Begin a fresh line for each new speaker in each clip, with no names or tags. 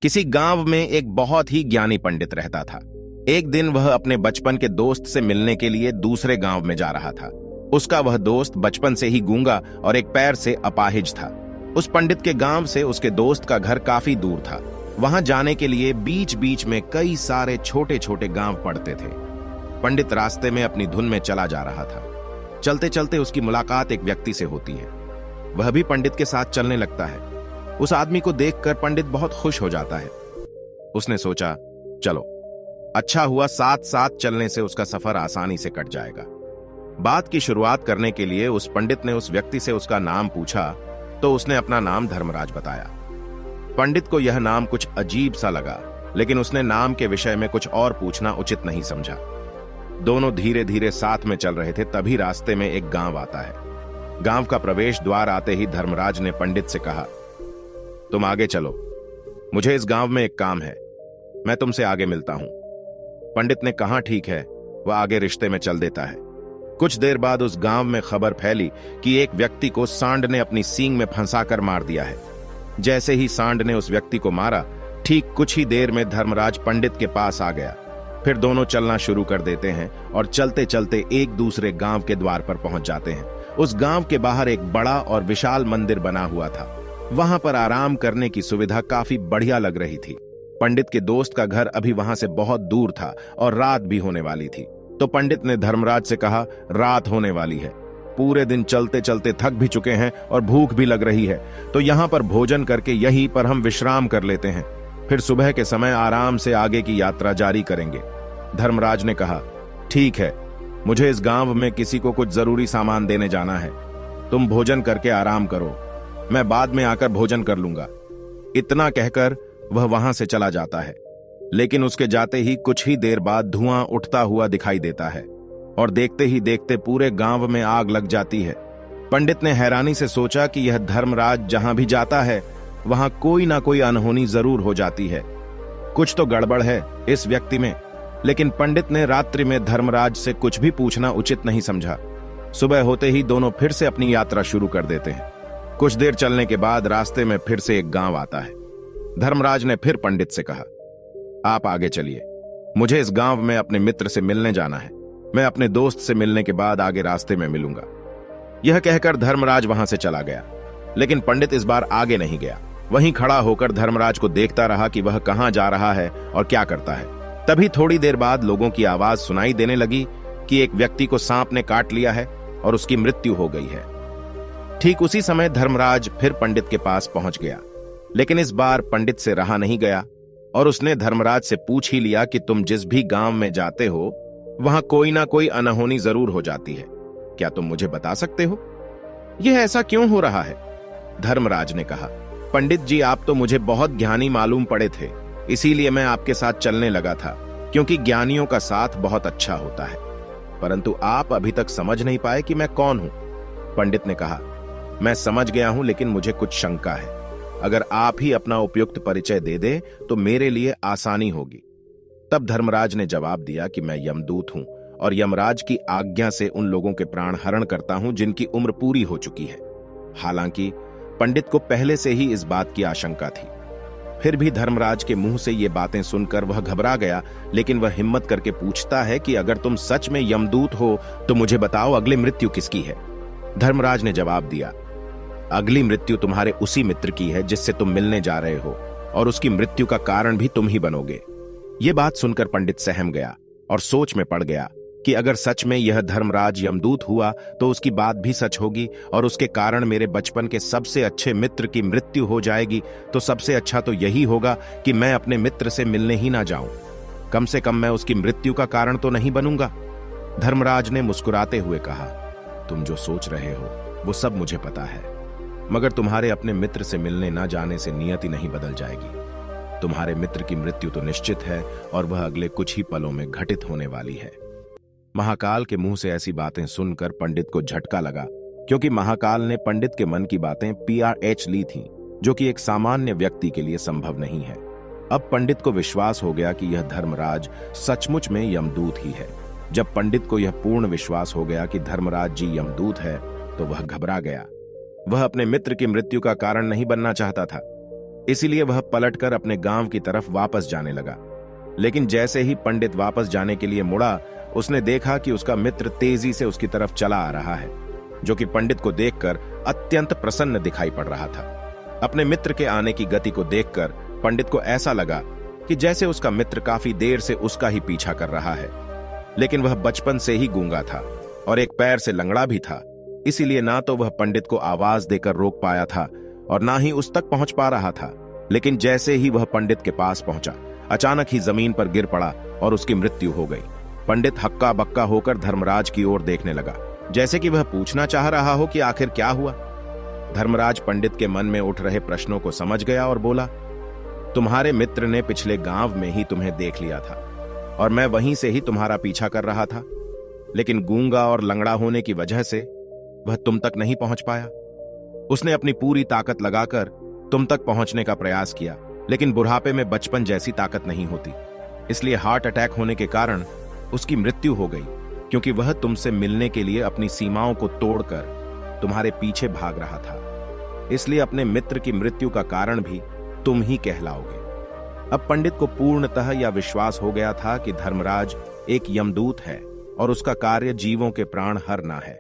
किसी गांव में एक बहुत ही ज्ञानी पंडित रहता था। एक दिन वह अपने बचपन के दोस्त से मिलने के लिए दूसरे गांव में जा रहा था। उसका वह दोस्त बचपन से ही गूंगा और एक पैर से अपाहिज था। उस पंडित के गांव से उसके दोस्त का घर काफी दूर था। वहां जाने के लिए बीच बीच में कई सारे छोटे छोटे गांव पड़ते थे। पंडित रास्ते में अपनी धुन में चला जा रहा था। चलते चलते उसकी मुलाकात एक व्यक्ति से होती है। वह भी पंडित के साथ चलने लगता है। उस आदमी को देखकर पंडित बहुत खुश हो जाता है। उसने सोचा, चलो अच्छा हुआ, साथ साथ चलने से उसका सफर आसानी से कट जाएगा। बात की शुरुआत करने के लिए उस पंडित ने उस व्यक्ति से उसका नाम पूछा तो उसने अपना नाम धर्मराज बताया। पंडित को यह नाम कुछ अजीब सा लगा, लेकिन उसने नाम के विषय में कुछ और पूछना उचित नहीं समझा। दोनों धीरे धीरे साथ में चल रहे थे। तभी रास्ते में एक गांव आता है। गांव का प्रवेश द्वार आते ही धर्मराज ने पंडित से कहा, तुम आगे चलो, मुझे इस गांव में एक काम है, मैं तुमसे आगे मिलता हूं। पंडित ने कहा, ठीक है। वह आगे रिश्ते में चल देता है। कुछ देर बाद उस गांव में खबर फैली कि एक व्यक्ति को सांड ने अपनी सींग में फंसाकर मार दिया है। जैसे ही सांड ने उस व्यक्ति को मारा, ठीक कुछ ही देर में धर्मराज पंडित के पास आ गया। फिर दोनों चलना शुरू कर देते हैं और चलते चलते एक दूसरे गांव के द्वार पर पहुंच जाते हैं। उस गांव के बाहर एक बड़ा और विशाल मंदिर बना हुआ था। वहां पर आराम करने की सुविधा काफी बढ़िया लग रही थी। पंडित के दोस्त का घर अभी वहां से बहुत दूर था और रात भी होने वाली थी। तो पंडित ने धर्मराज से कहा, रात होने वाली है, पूरे दिन चलते चलते थक भी चुके हैं और भूख भी लग रही है, तो यहाँ पर भोजन करके यहीं पर हम विश्राम कर लेते हैं, फिर सुबह के समय आराम से आगे की यात्रा जारी करेंगे। धर्मराज ने कहा, ठीक है, मुझे इस गांव में किसी को कुछ जरूरी सामान देने जाना है, तुम भोजन करके आराम करो, मैं बाद में आकर भोजन कर लूंगा। इतना कहकर वह वहां से चला जाता है। लेकिन उसके जाते ही कुछ ही देर बाद धुआं उठता हुआ दिखाई देता है और देखते ही देखते पूरे गांव में आग लग जाती है। पंडित ने हैरानी से सोचा कि यह धर्मराज जहां भी जाता है वहां कोई ना कोई अनहोनी जरूर हो जाती है, कुछ तो गड़बड़ है इस व्यक्ति में। लेकिन पंडित ने रात्रि में धर्मराज से कुछ भी पूछना उचित नहीं समझा। सुबह होते ही दोनों फिर से अपनी यात्रा शुरू कर देते हैं। कुछ देर चलने के बाद रास्ते में फिर से एक गांव आता है। धर्मराज ने फिर पंडित से कहा, आप आगे चलिए, मुझे इस गांव में अपने मित्र से मिलने जाना है, मैं अपने दोस्त से मिलने के बाद आगे रास्ते में मिलूंगा। यह कहकर धर्मराज वहां से चला गया। लेकिन पंडित इस बार आगे नहीं गया। वहीं खड़ा होकर धर्मराज को देखता रहा कि वह कहां जा रहा है और क्या करता है। तभी थोड़ी देर बाद लोगों की आवाज सुनाई देने लगी कि एक व्यक्ति को सांप ने काट लिया है और उसकी मृत्यु हो गई है। ठीक उसी समय धर्मराज फिर पंडित के पास पहुंच गया। लेकिन इस बार पंडित से रहा नहीं गया और उसने धर्मराज से पूछ ही लिया कि तुम जिस भी गांव में जाते हो वहां कोई ना कोई अनहोनी जरूर हो जाती है, क्या तुम मुझे बता सकते हो, यह ऐसा क्यों हो रहा है? धर्मराज ने कहा, पंडित जी, आप तो मुझे बहुत ज्ञानी मालूम पड़े थे, इसीलिए मैं आपके साथ चलने लगा था, क्योंकि ज्ञानियों का साथ बहुत अच्छा होता है। परंतु आप अभी तक समझ नहीं पाए कि मैं कौन हूं। पंडित ने कहा, मैं समझ गया हूं, लेकिन मुझे कुछ शंका है। अगर आप ही अपना उपयुक्त परिचय दे दे तो मेरे लिए आसानी होगी। तब धर्मराज ने जवाब दिया कि मैं यमदूत हूं और यमराज की आज्ञा से उन लोगों के प्राण हरण करता हूं जिनकी उम्र पूरी हो चुकी है। हालांकि पंडित को पहले से ही इस बात की आशंका थी। फिर भी धर्मराज के मुंह से ये बातें सुनकर वह घबरा गया। लेकिन वह हिम्मत करके पूछता है कि अगर तुम सच में यमदूत हो तो मुझे बताओ, अगली मृत्यु किसकी है? धर्मराज ने जवाब दिया, अगली मृत्यु तुम्हारे उसी मित्र की है जिससे तुम मिलने जा रहे हो, और उसकी मृत्यु का कारण भी तुम ही बनोगे। ये बात सुनकर पंडित सहम गया और सोच में पड़ गया कि अगर सच में यह धर्मराज यमदूत हुआ तो उसकी बात भी सच होगी और उसके कारण मेरे बचपन के सबसे अच्छे मित्र की मृत्यु हो जाएगी, तो सबसे अच्छा तो यही होगा कि मैं अपने मित्र से मिलने ही ना जाऊं। कम से कम मैं उसकी मृत्यु का कारण तो नहीं बनूंगा। धर्मराज ने मुस्कुराते हुए कहा, तुम जो सोच रहे हो वो सब मुझे पता है, मगर तुम्हारे अपने मित्र से मिलने ना जाने से नियति नहीं बदल जाएगी। तुम्हारे मित्र की मृत्यु तो निश्चित है और वह अगले कुछ ही पलों में घटित होने वाली है। महाकाल के मुंह से ऐसी बातें सुनकर पंडित को झटका लगा, क्योंकि महाकाल ने पंडित के मन की बातें PRH ली थीं, जो कि एक सामान्य व्यक्ति के लिए संभव नहीं है। अब पंडित को विश्वास हो गया कि यह धर्मराज सचमुच में यमदूत ही है। जब पंडित को यह पूर्ण विश्वास हो गया कि धर्मराज जी यमदूत है तो वह घबरा गया। वह अपने मित्र की मृत्यु का कारण नहीं बनना चाहता था। इसीलिए वह पलटकर अपने गांव की तरफ वापस जाने लगा। लेकिन जैसे ही पंडित वापस जाने के लिए मुड़ा, उसने देखा कि उसका मित्र तेजी से उसकी तरफ चला आ रहा है, जो कि पंडित को देखकर अत्यंत प्रसन्न दिखाई पड़ रहा था। अपने मित्र के आने की गति को देखकर पंडित को ऐसा लगा कि जैसे उसका मित्र काफी देर से उसका ही पीछा कर रहा है। लेकिन वह बचपन से ही गूंगा था और एक पैर से लंगड़ा भी था, इसीलिए ना तो वह पंडित को आवाज देकर रोक पाया था और ना ही उस तक पहुंच पा रहा था। लेकिन जैसे ही वह पंडित के पास पहुंचा, अचानक ही जमीन पर गिर पड़ा और उसकी मृत्यु हो गई। पंडित हक्का बक्का होकर धर्मराज की ओर देखने लगा, जैसे कि वह पूछना चाह रहा हो कि आखिर क्या हुआ। धर्मराज पंडित के मन में उठ रहे प्रश्नों को समझ गया और बोला, तुम्हारे मित्र ने पिछले गांव में ही तुम्हें देख लिया था और मैं वहीं से ही तुम्हारा पीछा कर रहा था। लेकिन गूंगा और लंगड़ा होने की वजह से वह तुम तक नहीं पहुंच पाया। उसने अपनी पूरी ताकत लगाकर तुम तक पहुंचने का प्रयास किया, लेकिन बुढ़ापे में बचपन जैसी ताकत नहीं होती, इसलिए हार्ट अटैक होने के कारण उसकी मृत्यु हो गई, क्योंकि वह तुमसे मिलने के लिए अपनी सीमाओं को तोड़कर तुम्हारे पीछे भाग रहा था। इसलिए अपने मित्र की मृत्यु का कारण भी तुम ही कहलाओगे। अब पंडित को पूर्णतः यह विश्वास हो गया था कि धर्मराज एक यमदूत है और उसका कार्य जीवों के प्राण हरना है।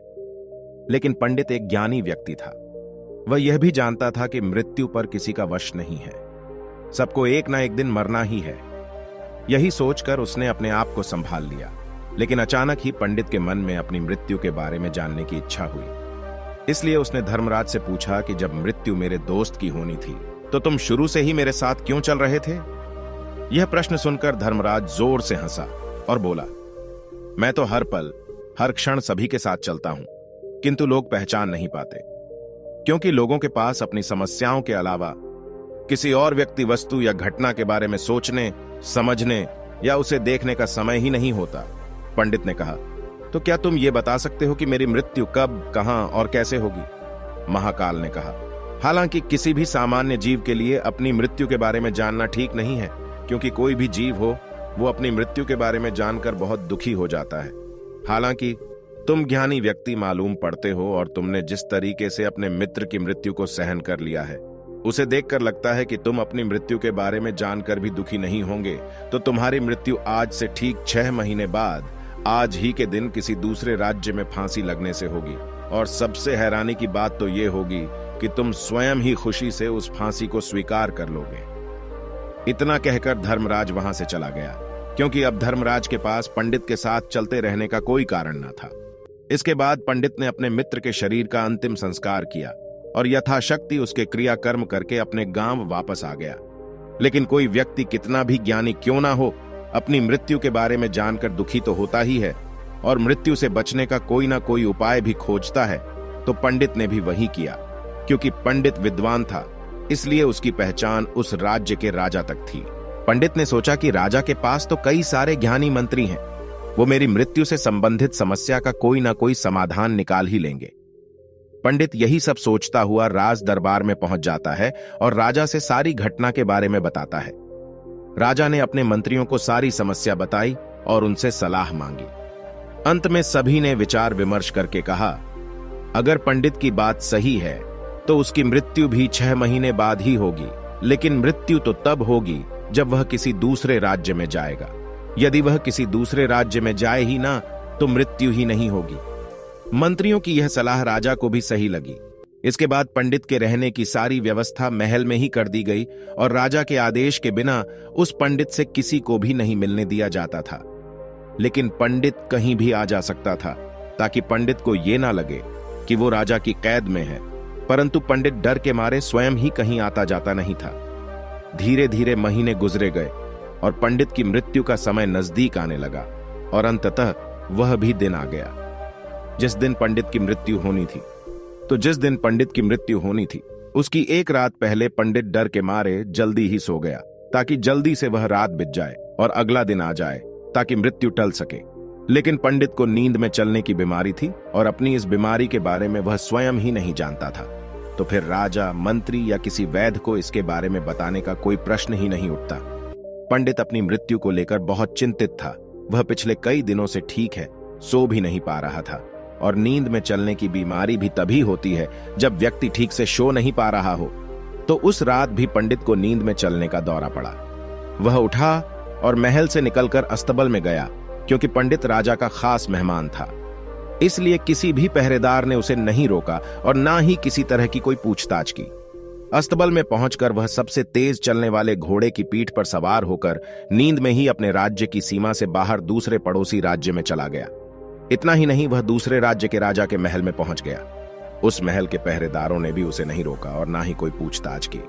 लेकिन पंडित एक ज्ञानी व्यक्ति था। वह यह भी जानता था कि मृत्यु पर किसी का वश नहीं है, सबको एक ना एक दिन मरना ही है। यही सोचकर उसने अपने आप को संभाल लिया। लेकिन अचानक ही पंडित के मन में अपनी मृत्यु के बारे में जानने की इच्छा हुई। इसलिए उसने धर्मराज से पूछा कि जब मृत्यु मेरे दोस्त की होनी थी तो तुम शुरू से ही मेरे साथ क्यों चल रहे थे? यह प्रश्न सुनकर धर्मराज जोर से हंसा और बोला, मैं तो हर पल हर क्षण सभी के साथ चलता हूं, किंतु लोग पहचान नहीं पाते, क्योंकि लोगों के पास अपनी समस्याओं के अलावा किसी और व्यक्ति, वस्तु या घटना के बारे में सोचने, समझने या उसे देखने का समय ही नहीं होता। पंडित ने कहा, तो क्या तुम ये बता सकते हो कि मेरी मृत्यु कब, कहां और कैसे होगी? महाकाल ने कहा, हालांकि किसी भी सामान्य जीव के लिए अपनी मृत्यु के बारे में जानना ठीक नहीं है, क्योंकि कोई भी जीव हो वो अपनी मृत्यु के बारे में जानकर बहुत दुखी हो जाता है। हालांकि तुम ज्ञानी व्यक्ति मालूम पड़ते हो और तुमने जिस तरीके से अपने मित्र की मृत्यु को सहन कर लिया है, उसे देखकर लगता है कि तुम अपनी मृत्यु के बारे में जानकर भी दुखी नहीं होंगे। तो तुम्हारी मृत्यु आज से ठीक 6 महीने बाद आज ही के दिन किसी दूसरे राज्य में फांसी लगने से होगी। और सबसे हैरानी की बात तो ये होगी कि तुम स्वयं ही खुशी से उस फांसी को स्वीकार कर लोगे। इतना कहकर धर्मराज वहां से चला गया, क्योंकि अब धर्मराज के पास पंडित के साथ चलते रहने का कोई कारण न था। इसके बाद पंडित ने अपने मित्र के शरीर का अंतिम संस्कार किया और यथाशक्ति उसके क्रियाकर्म करके अपने गांव वापस आ गया। लेकिन कोई व्यक्ति कितना भी ज्ञानी क्यों ना हो, अपनी मृत्यु के बारे में जानकर दुखी तो होता ही है और मृत्यु से बचने का कोई ना कोई उपाय भी खोजता है। तो पंडित ने भी वही किया। क्योंकि पंडित विद्वान था, इसलिए उसकी पहचान उस राज्य के राजा तक थी। पंडित ने सोचा कि राजा के पास तो कई सारे ज्ञानी मंत्री हैं, वो मेरी मृत्यु से संबंधित समस्या का कोई ना कोई समाधान निकाल ही लेंगे। पंडित यही सब सोचता हुआ राज दरबार में पहुंच जाता है और राजा से सारी घटना के बारे में बताता है। राजा ने अपने मंत्रियों को सारी समस्या बताई और उनसे सलाह मांगी। अंत में सभी ने विचार विमर्श करके कहा, अगर पंडित की बात सही है तो उसकी मृत्यु भी 6 महीने बाद ही होगी, लेकिन मृत्यु तो तब होगी जब वह किसी दूसरे राज्य में जाएगा। यदि वह किसी दूसरे राज्य में जाए ही ना तो मृत्यु ही नहीं होगी। मंत्रियों की यह सलाह राजा को भी सही लगी। इसके बाद पंडित के रहने की सारी व्यवस्था महल में ही कर दी गई और राजा के आदेश के बिना उस पंडित से किसी को भी नहीं मिलने दिया जाता था। लेकिन पंडित कहीं भी आ जा सकता था, ताकि पंडित को यह ना लगे कि वो राजा की कैद में है। परंतु पंडित डर के मारे स्वयं ही कहीं आता जाता नहीं था। धीरे धीरे महीने गुजरे गए और पंडित की मृत्यु का समय नजदीक आने लगा और अंततः वह भी दिन आ गया जिस दिन पंडित की मृत्यु होनी थी। तो जिस दिन पंडित की मृत्यु होनी थी उसकी एक रात पहले पंडित डर के मारे जल्दी ही सो गया, ताकि जल्दी से वह रात बीत जाए और अगला दिन आ जाए, ताकि मृत्यु टल सके। लेकिन पंडित को नींद में चलने की बीमारी थी और अपनी इस बीमारी के बारे में वह स्वयं ही नहीं जानता था। तो फिर राजा, मंत्री या किसी वैद्य को इसके बारे में बताने का कोई प्रश्न ही नहीं उठता। पंडित अपनी मृत्यु को लेकर बहुत चिंतित था। वह पिछले कई दिनों से ठीक है, सो भी नहीं पा रहा था। और नींद में चलने की बीमारी भी तभी होती है जब व्यक्ति ठीक से सो नहीं पा रहा हो। तो उस रात भी पंडित को नींद में चलने का दौरा पड़ा। वह उठा और महल से निकलकर अस्तबल में गया, क्योंकि पंडित राजा का खास मेहमान था। इसलिए किसी भी पहरेदार ने उसे नहीं रोका और ना ही किसी तरह की कोई पूछताछ की। अस्तबल में पहुंचकर वह सबसे तेज चलने वाले घोड़े की पीठ पर सवार होकर नींद में ही अपने राज्य की सीमा से बाहर दूसरे पड़ोसी राज्य में चला गया। इतना ही नहीं, वह दूसरे राज्य के राजा के महल में पहुंच गया। उस महल के पहरेदारों ने भी उसे नहीं रोका और ना ही कोई पूछताछ की।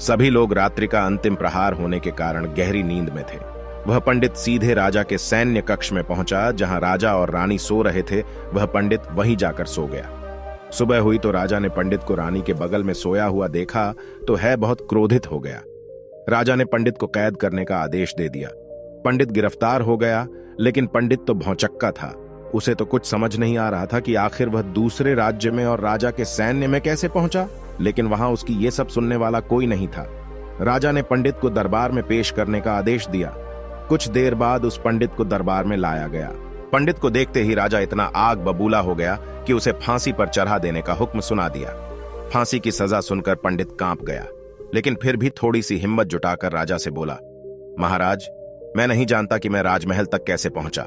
सभी लोग रात्रि का अंतिम प्रहार होने के कारण गहरी नींद में थे। वह पंडित सीधे राजा के सैन्य कक्ष में पहुंचा। जहां राजा और रानी सो रहे थे, वह पंडित वहीं जाकर सो गया। सुबह हुई तो राजा ने पंडित को रानी के बगल में सोया हुआ देखा तो है बहुत क्रोधित हो गया। राजा ने पंडित को कैद करने का आदेश दे दिया। पंडित गिरफ्तार हो गया, लेकिन पंडित तो भौचक्का था। उसे तो कुछ समझ नहीं आ रहा था कि आखिर वह दूसरे राज्य में और राजा के सैन्य में कैसे पहुंचा। लेकिन वहां उसकी ये सब सुनने वाला कोई नहीं था। राजा ने पंडित को दरबार में पेश करने का आदेश दिया। कुछ देर बाद उस पंडित को दरबार में लाया गया। पंडित को देखते ही राजा इतना आग बबूला हो गया कि उसे फांसी पर चढ़ा देने का हुक्म सुना दिया। फांसी की सजा सुनकर पंडित कांप गया, लेकिन फिर भी थोड़ी सी हिम्मत जुटाकर राजा से बोला, महाराज, मैं नहीं जानता कि मैं राजमहल तक कैसे पहुंचा।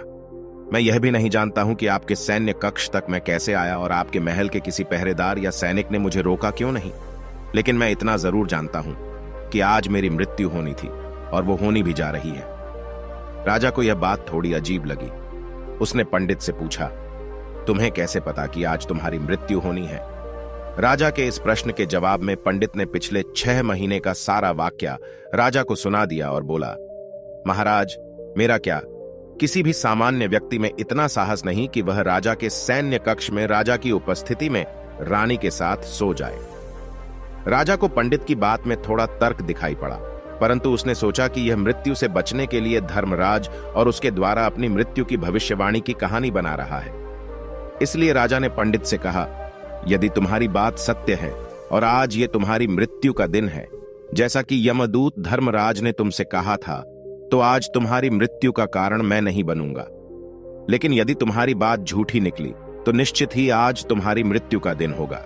मैं यह भी नहीं जानता हूं कि आपके सैन्य कक्ष तक मैं कैसे आया और आपके महल के किसी पहरेदार या सैनिक ने मुझे रोका क्यों नहीं। लेकिन मैं इतना जरूर जानता हूं कि आज मेरी मृत्यु होनी थी और वो होनी भी जा रही है। राजा को यह बात थोड़ी अजीब लगी। उसने पंडित से पूछा, तुम्हें कैसे पता कि आज तुम्हारी मृत्यु होनी है? राजा के इस प्रश्न के जवाब में पंडित ने पिछले 6 महीने का सारा वाक्या राजा को सुना दिया और बोला, महाराज, मेरा क्या, किसी भी सामान्य व्यक्ति में इतना साहस नहीं कि वह राजा के सैन्य कक्ष में राजा की उपस्थिति में रानी के साथ सो जाए। राजा को पंडित की बात में थोड़ा तर्क दिखाई पड़ा, परंतु उसने सोचा कि यह मृत्यु से बचने के लिए धर्मराज और उसके द्वारा अपनी मृत्यु की भविष्यवाणी की कहानी बना रहा है। इसलिए राजा ने पंडित से कहा, यदि तुम्हारी बात सत्य है और आज ये तुम्हारी मृत्यु का दिन है, जैसा कि यमदूत धर्मराज ने तुमसे कहा था, तो आज तुम्हारी मृत्यु का कारण मैं नहीं बनूंगा। लेकिन यदि तुम्हारी बात झूठी निकली तो निश्चित ही आज तुम्हारी मृत्यु का दिन होगा,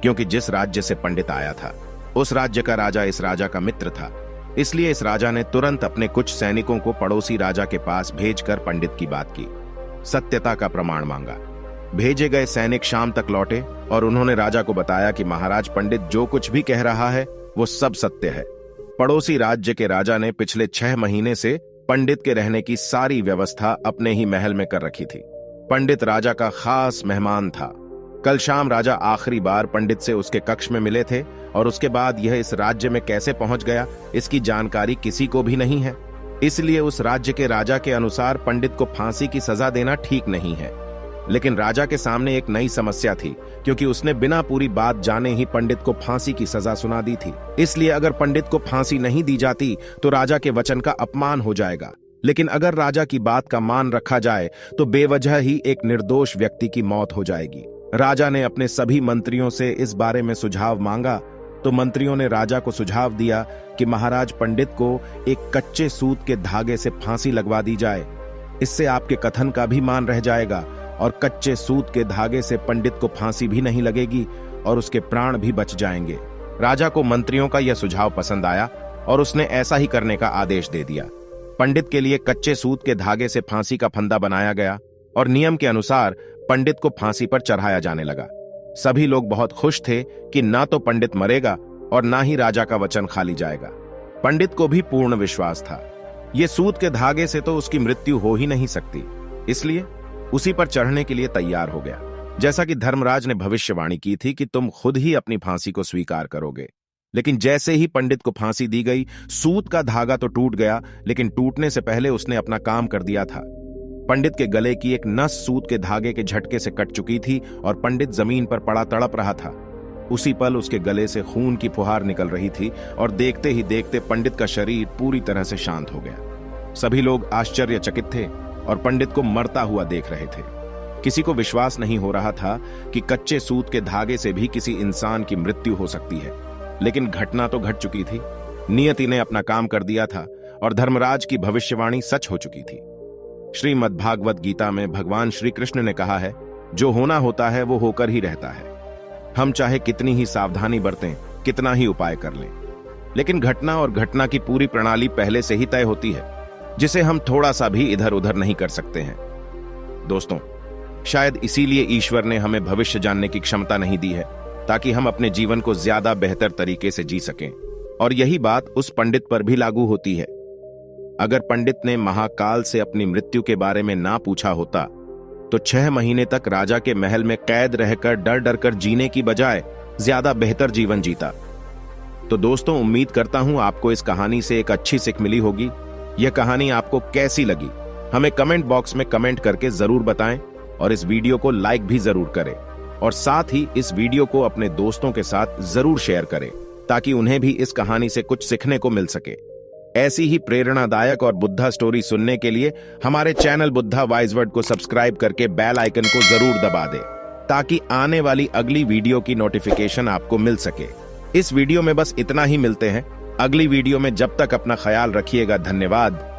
क्योंकि जिस राज्य से पंडित आया था उस राज्य का राजा इस राजा का मित्र था। इसलिए इस राजा ने तुरंत अपने कुछ सैनिकों को पड़ोसी राजा के पास भेजकर पंडित की बात की, सत्यता का प्रमाण मांगा। भेजे गए सैनिक शाम तक लौटे और उन्होंने राजा को बताया कि महाराज, पंडित जो कुछ भी कह रहा है वो सब सत्य है। पड़ोसी राज्य के राजा ने पिछले 6 महीने से पंडित के रहने की सारी व्यवस्था अपने ही महल में कर रखी थी। पंडित राजा का खास मेहमान था। कल शाम राजा आखिरी बार पंडित से उसके कक्ष में मिले थे और उसके बाद यह इस राज्य में कैसे पहुंच गया, इसकी जानकारी किसी को भी नहीं है। इसलिए उस राज्य के राजा के अनुसार पंडित को फांसी की सजा देना ठीक नहीं है। लेकिन राजा के सामने एक नई समस्या थी, क्योंकि उसने बिना पूरी बात जाने ही पंडित को फांसी की सजा सुना दी थी। इसलिए अगर पंडित को फांसी नहीं दी जाती तो राजा के वचन का अपमान हो जाएगा। लेकिन अगर राजा की बात का मान रखा जाए तो बेवजह ही एक निर्दोष व्यक्ति की मौत हो जाएगी। राजा ने अपने सभी मंत्रियों से इस बारे में सुझाव मांगा तो मंत्रियों ने राजा को सुझाव दिया कि महाराज, पंडित को एक कच्चे सूत के धागे से फांसी लगवा दी जाए। इससे आपके कथन का भी मान रह जाएगा और कच्चे सूत के धागे से पंडित को फांसी भी नहीं लगेगी और उसके प्राण भी बच जाएंगे। राजा को मंत्रियों का यह सुझाव पसंद आया और उसने ऐसा ही करने का आदेश दे दिया। पंडित के लिए कच्चे सूत के धागे से फांसी का फंदा बनाया गया और नियम के अनुसार पंडित को फांसी पर चढ़ाया जाने लगा। सभी लोग बहुत खुश थे कि ना तो पंडित मरेगा और ना ही राजा का वचन खाली जाएगा। पंडित को भी पूर्ण विश्वास था, ये सूत के धागे से तो उसकी मृत्यु हो ही नहीं सकती। इसलिए उसी पर चढ़ने के लिए तैयार हो गया। जैसा कि धर्मराज ने भविष्यवाणी की थी कि तुम खुद ही अपनी फांसी को स्वीकार करोगे। लेकिन जैसे ही पंडित को फांसी दी गई, सूत का धागा तो टूट गया, लेकिन टूटने से पहले उसने अपना काम कर दिया था। पंडित के गले की एक नस सूत के धागे के झटके से कट चुकी थी और पंडित जमीन पर पड़ा तड़प रहा था। उसी पल उसके गले से खून की फुहार निकल रही थी और देखते ही देखते पंडित का शरीर पूरी तरह से शांत हो गया। सभी लोग आश्चर्यचकित थे और पंडित को मरता हुआ देख रहे थे। किसी को विश्वास नहीं हो रहा था कि कच्चे सूत के धागे से भी किसी इंसान की मृत्यु हो सकती है। लेकिन घटना तो घट चुकी थी। नियति ने अपना काम कर दिया था और धर्मराज की भविष्यवाणी सच हो चुकी थी। श्रीमद् भागवत गीता में भगवान श्री कृष्ण ने कहा है, जो होना होता है वो होकर ही रहता है। हम चाहे कितनी ही सावधानी बरतें, कितना ही उपाय कर लें। लेकिन घटना और घटना की पूरी प्रणाली पहले से ही तय होती है, जिसे हम थोड़ा सा भी इधर उधर नहीं कर सकते हैं। दोस्तों, शायद इसीलिए ईश्वर ने हमें भविष्य जानने की क्षमता नहीं दी है, ताकि हम अपने जीवन को ज्यादा बेहतर तरीके से जी सकें। और यही बात उस पंडित पर भी लागू होती है। अगर पंडित ने महाकाल से अपनी मृत्यु के बारे में ना पूछा होता तो 6 महीने तक राजा के महल में कैद रहकर डर डर कर जीने की बजाय ज्यादा बेहतर जीवन जीता। तो दोस्तों, उम्मीद करता हूं आपको इस कहानी से एक अच्छी सीख मिली होगी। यह कहानी आपको कैसी लगी हमें कमेंट बॉक्स में कमेंट करके जरूर बताएं, और इस वीडियो को लाइक भी जरूर करें, और साथ ही इस वीडियो को अपने दोस्तों के साथ जरूर शेयर करें, ताकि उन्हें भी इस कहानी से कुछ सीखने को मिल सके। ऐसी ही प्रेरणादायक और बुद्धा स्टोरी सुनने के लिए हमारे चैनल बुद्धा वाइज वर्ड को सब्सक्राइब करके बेल आइकन को जरूर दबा दें, ताकि आने वाली अगली वीडियो की नोटिफिकेशन आपको मिल सके। इस वीडियो में बस इतना ही। मिलते हैं अगली वीडियो में। जब तक अपना ख्याल रखिएगा। धन्यवाद।